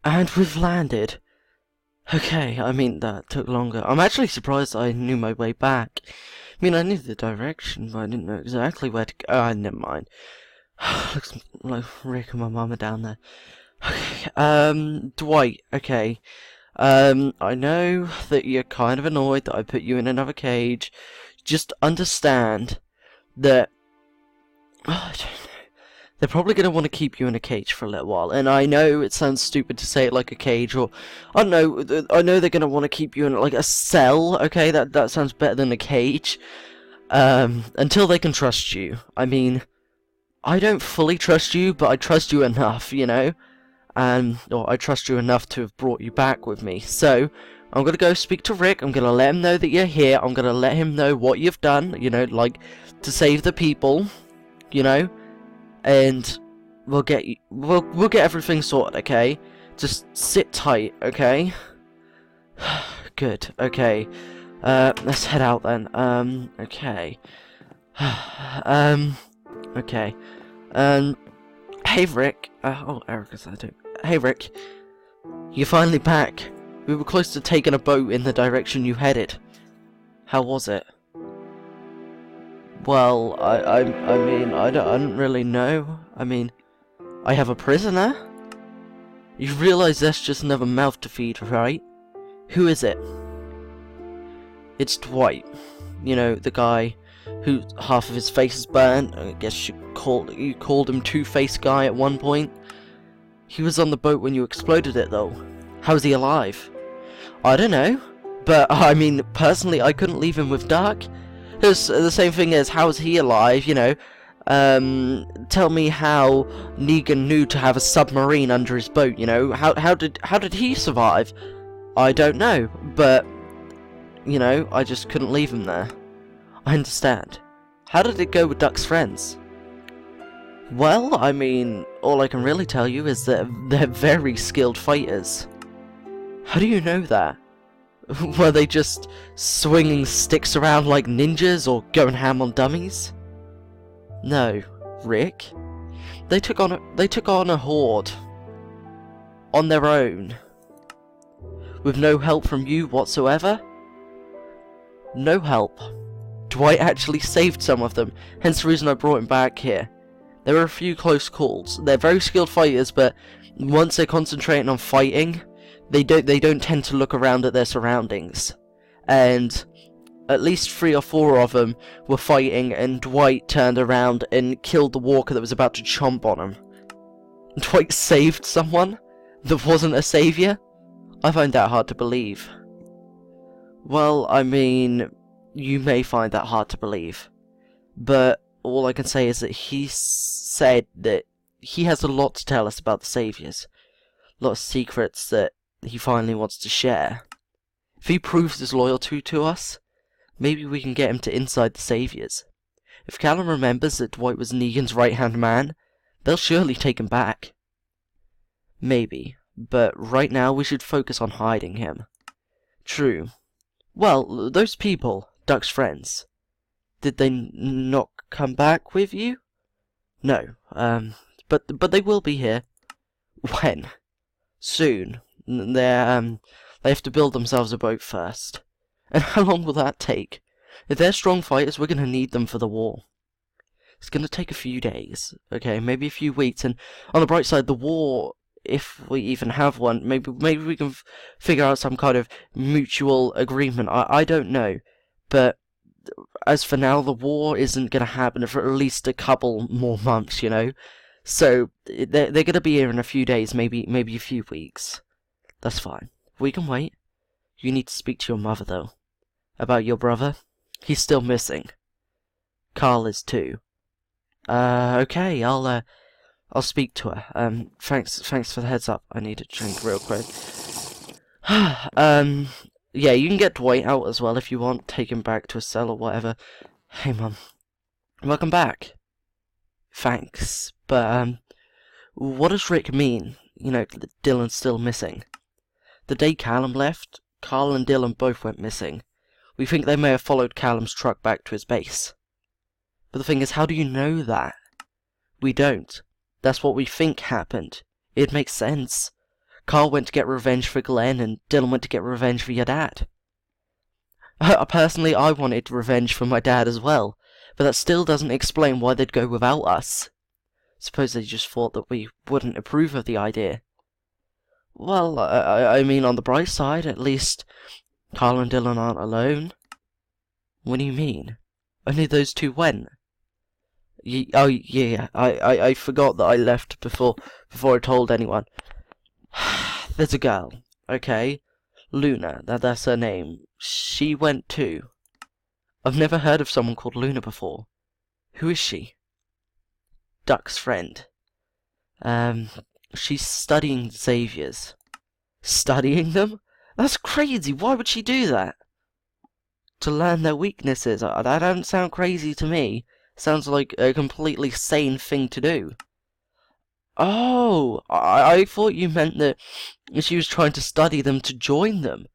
And we've landed. Okay, I mean, that took longer. I'm actually surprised I knew my way back. I mean, I knew the direction, but I didn't know exactly where to go. Never mind. Looks like Rick and my mum are down there. Okay, Dwight, okay. I know that you're kind of annoyed that I put you in another cage. Just understand that... I don't know. They're probably going to want to keep you in a cage for a little while. And I know it sounds stupid to say it like a cage, or... I don't know, I know they're going to want to keep you in, like, a cell, okay? That sounds better than a cage. Until they can trust you. I mean, I don't fully trust you, but I trust you enough, you know? Or I trust you enough to have brought you back with me. So, I'm going to go speak to Rick. I'm going to let him know that you're here. I'm going to let him know what you've done, you know, like, to save the people, you know? And we'll get everything sorted, okay? Just sit tight, okay? Good, okay. Let's head out then. Okay. Okay. Hey Rick. Oh, Erica's there too. Hey Rick. You're finally back. We were close to taking a boat in the direction you headed. How was it? Well, I mean, I don't really know. I mean, I have a prisoner? You realize that's just another mouth to feed, right? Who is it? It's Dwight. You know, the guy who half of his face is burnt. I guess you called him Two-Face Guy at one point. He was on the boat when you exploded it, though. How's he alive? I don't know. But, I mean, personally, I couldn't leave him with Duck. It's the same thing as, how's he alive, you know? Tell me how Negan knew to have a submarine under his boat, you know? How did he survive? I don't know, but, you know, I just couldn't leave him there. I understand. How did it go with Duck's friends? Well, I mean, all I can really tell you is that they're very skilled fighters. How do you know that? Were they just swinging sticks around like ninjas or going ham on dummies? No, Rick. They took on a horde on their own, with no help from you whatsoever. No help. Dwight actually saved some of them, hence the reason I brought him back here. There were a few close calls. They're very skilled fighters, but once they're concentrating on fighting, they don't tend to look around at their surroundings. And at least 3 or 4 of them were fighting, and Dwight turned around and killed the walker that was about to chomp on him. Dwight saved someone that wasn't a savior? I find that hard to believe. Well, I mean, you may find that hard to believe, but all I can say is that he said that he has a lot to tell us about the saviors. A lot of secrets that he finally wants to share. If he proves his loyalty to us, maybe we can get him to inside the saviors. If Callum remembers that Dwight was Negan's right-hand man, they'll surely take him back. Maybe, but right now we should focus on hiding him. True. Well, those people, Duck's friends, did they not come back with you? No, but they will be here. When? Soon. They have to build themselves a boat first. And how long will that take? If they're strong fighters, we're going to need them for the war. It's going to take a few days, okay, maybe a few weeks, and on the bright side, the war, if we even have one, maybe we can figure out some kind of mutual agreement. I don't know, but as for now, the war isn't going to happen for at least a couple more months, you know? So, they're going to be here in a few days, maybe a few weeks. That's fine. We can wait. You need to speak to your mother, though. About your brother. He's still missing. Carl is too. Okay, I'll speak to her. Thanks for the heads up. I need a drink real quick. Yeah, you can get Dwight out as well if you want. Take him back to a cell or whatever. Hey, Mum. Welcome back. Thanks, but, what does Rick mean? You know, that Dylan's still missing. The day Callum left, Carl and Dylan both went missing. We think they may have followed Callum's truck back to his base. But the thing is, how do you know that? We don't. That's what we think happened. It makes sense. Carl went to get revenge for Glenn, and Dylan went to get revenge for your dad. Personally, I wanted revenge for my dad as well, but that still doesn't explain why they'd go without us. Suppose they just thought that we wouldn't approve of the idea. Well, I mean, on the bright side, at least Carl and Dylan aren't alone. What do you mean? Only those two went. Oh, yeah, I forgot that I left before I told anyone. There's a girl, okay? Luna, that's her name. She went too. I've never heard of someone called Luna before. Who is she? Duck's friend. She's studying Xavier's. Studying them? That's crazy. Why would she do that? To learn their weaknesses. That don't sound crazy to me. Sounds like a completely sane thing to do. Oh, I thought you meant that she was trying to study them to join them.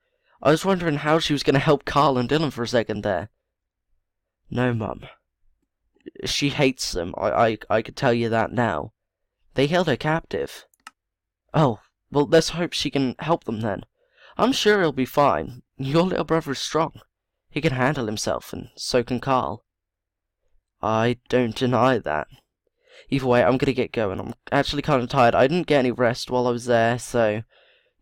I was wondering how she was going to help Carl and Dylan for a second there. No, Mum. She hates them. I could tell you that now. They held her captive. Oh, well, let's hope she can help them then. I'm sure he'll be fine. Your little brother is strong. He can handle himself, and so can Carl. I don't deny that. Either way, I'm gonna get going. I'm actually kind of tired. I didn't get any rest while I was there, so,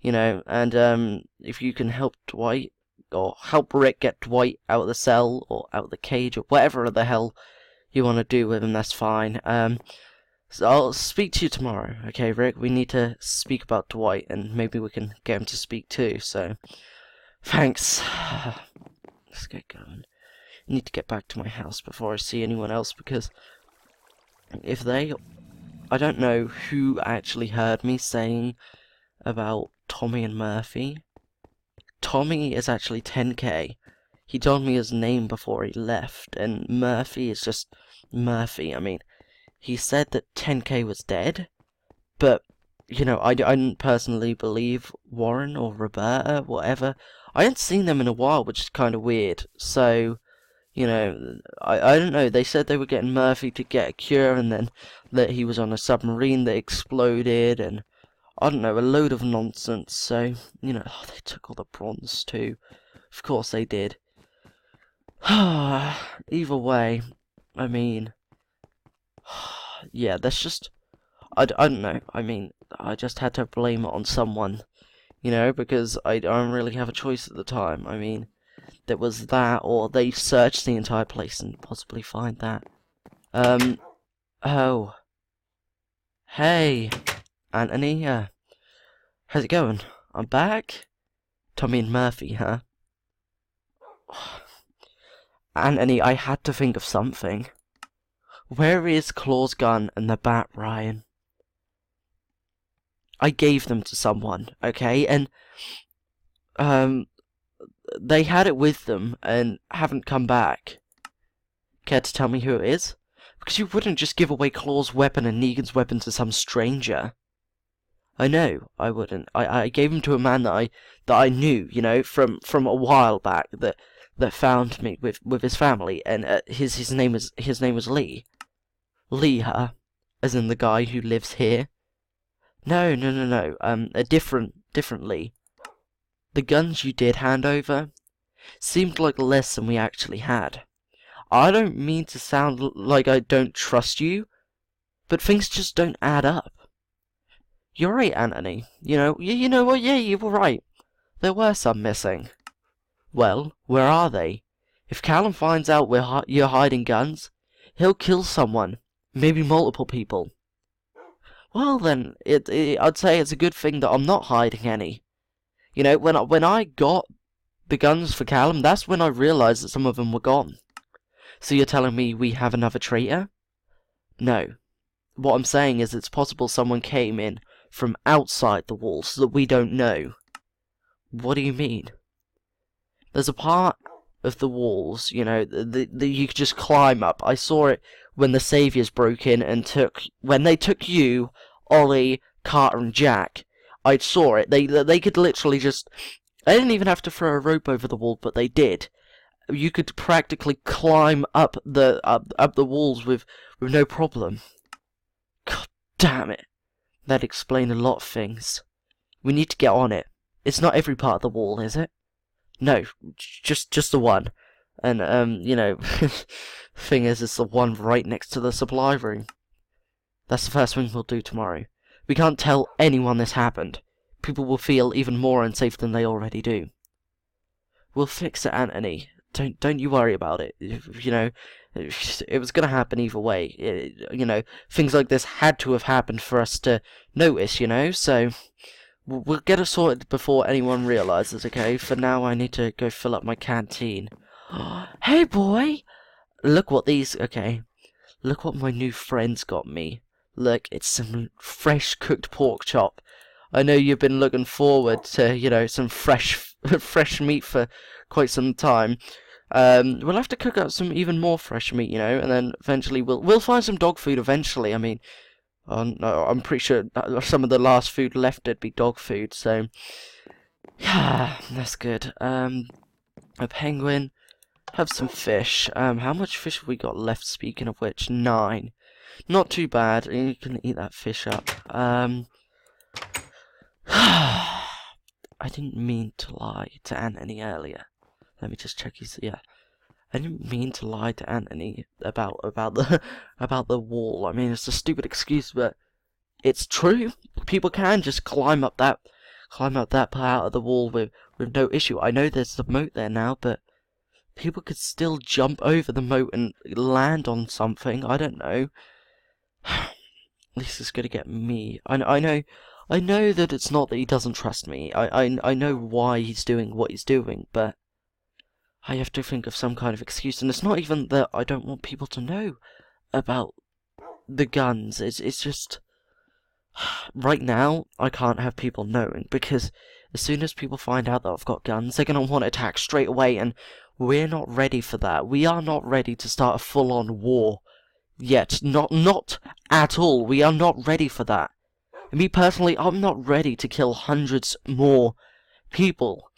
you know, and, if you can help Dwight, or help Rick get Dwight out of the cell, or out of the cage, or whatever the hell you want to do with him, that's fine. So I'll speak to you tomorrow, okay, Rick? We need to speak about Dwight, and maybe we can get him to speak too, so, thanks. Let's get going. I need to get back to my house before I see anyone else, because if they... I don't know who actually heard me saying about Tommy and Murphy. Tommy is actually 10K. He told me his name before he left, and Murphy is just Murphy. I mean, he said that 10K was dead, but, you know, I didn't personally believe Warren or Roberta, whatever. I hadn't seen them in a while, which is kind of weird, so... You know, I don't know, they said they were getting Murphy to get a cure, and then that he was on a submarine that exploded, and I don't know, a load of nonsense, so, you know, they took all the bronze too. Of course they did. Either way, I mean, yeah, that's just, I don't know, I mean, I just had to blame it on someone, you know, because I don't really have a choice at the time. I mean, there was that, or they searched the entire place and possibly find that. Oh. Hey, Anthony, how's it going? I'm back? Tommy and Murphy, huh? Anthony, I had to think of something. Where is Claw's gun and the bat, Ryan? I gave them to someone, okay? And, they had it with them and haven't come back. Care to tell me who it is? Because you wouldn't just give away Claw's weapon and Negan's weapon to some stranger. I know, I wouldn't. I gave him to a man that I knew, you know, from a while back, that found me with his family, and his name was Lee. Lee, huh? As in the guy who lives here? No, a different Lee. The guns you did hand over seemed like less than we actually had. I don't mean to sound like I don't trust you, but things just don't add up. You're right, Anthony. You know what? Yeah, you were right. There were some missing. Well, where are they? If Callum finds out you're hiding guns, he'll kill someone, maybe multiple people. Well then, I'd say it's a good thing that I'm not hiding any. You know, when I got the guns for Callum, that's when I realised that some of them were gone. So you're telling me we have another traitor? No. What I'm saying is it's possible someone came in from outside the walls that we don't know. What do you mean? There's a part of the walls, you know, that you could just climb up. I saw it when the Saviors broke in and when they took you, Ollie, Carter and Jack. I saw it. They could literally just... They didn't even have to throw a rope over the wall, but they did. You could practically climb up the walls with no problem. God damn it. That explained a lot of things. We need to get on it. It's not every part of the wall, is it? No, just the one. And, you know, thing is, it's the one right next to the supply room. That's the first thing we'll do tomorrow. We can't tell anyone this happened. People will feel even more unsafe than they already do. We'll fix it, Anthony. Don't you worry about it. You know, it was gonna happen either way. You know, things like this had to have happened for us to notice, you know, so we'll get it sorted before anyone realizes, okay? For now, I need to go fill up my canteen. Hey, boy! Look what look what my new friends got me. Look, it's some fresh cooked pork chop. I know you've been looking forward to, you know, some fresh meat for quite some time. We'll have to cook up some even more fresh meat, you know, and then eventually we'll find some dog food eventually. I mean, no, I'm pretty sure some of the last food left would be dog food, so yeah, that's good. A penguin, have some fish. How much fish have we got left? Speaking of which, 9. Not too bad. You can eat that fish up. I didn't mean to lie to Anthony earlier. Let me just check yeah. I didn't mean to lie to Anthony about the wall. I mean, it's a stupid excuse, but it's true. People can just climb up that part of the wall with no issue. I know there's the moat there now, but people could still jump over the moat and land on something. I don't know. This is gonna get me. I know that it's not that he doesn't trust me. I know why he's doing what he's doing, but I have to think of some kind of excuse. And it's not even that I don't want people to know about the guns. It's just right now I can't have people knowing, because as soon as people find out that I've got guns, they're gonna want to attack straight away, and we're not ready for that. We are not ready to start a full-on war yet. Not at all. We are not ready for that. Me personally, I'm not ready to kill hundreds more people.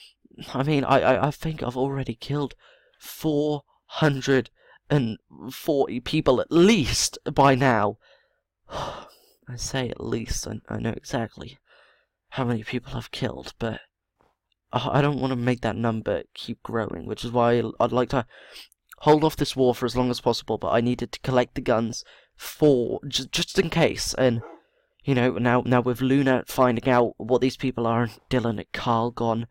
I mean, I think I've already killed 440 people at least by now. I say at least, I know exactly how many people I've killed, but I don't want to make that number keep growing, which is why I'd like to hold off this war for as long as possible, but I needed to collect the guns for, just in case, and you know, now with Luna finding out what these people are, and Dylan and Carl gone,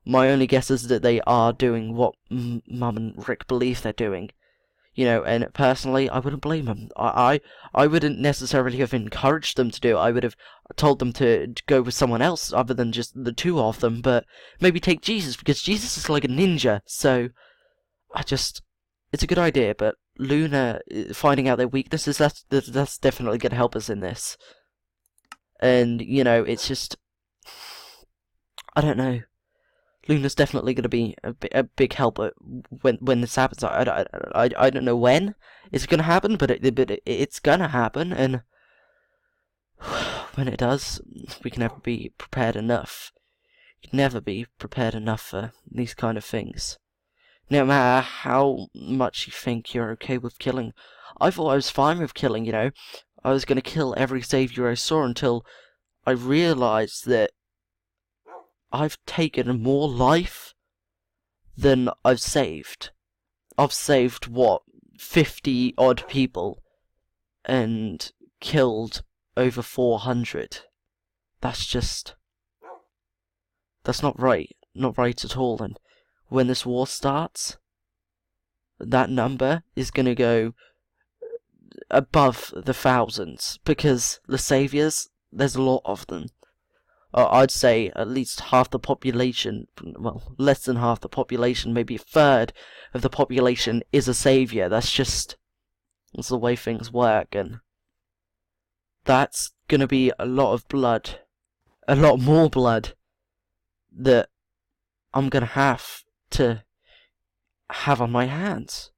my only guess is that they are doing what Mum and Rick believe they're doing. You know, and personally, I wouldn't blame them. I wouldn't necessarily have encouraged them to do it. I would have told them to go with someone else other than just the two of them, but maybe take Jesus, because Jesus is like a ninja, so it's a good idea, but Luna finding out their weaknesses, that's definitely going to help us in this. And, you know, it's just, I don't know. Luna's definitely going to be a big help when this happens. I don't know when it's going to happen, but it's going to happen, and when it does, we can never be prepared enough. You can never be prepared enough for these kind of things. No matter how much you think you're okay with killing. I thought I was fine with killing, you know. I was going to kill every savior I saw until I realized that I've taken more life than I've saved. I've saved, what, 50 odd people and killed over 400. That's not right. Not right at all. And when this war starts, that number is going to go above the thousands, because the saviors, there's a lot of them. I'd say at least half the population, well, less than half the population, maybe a third of the population is a savior. That's the way things work, and that's gonna be a lot of blood, a lot more blood that I'm gonna have to have on my hands.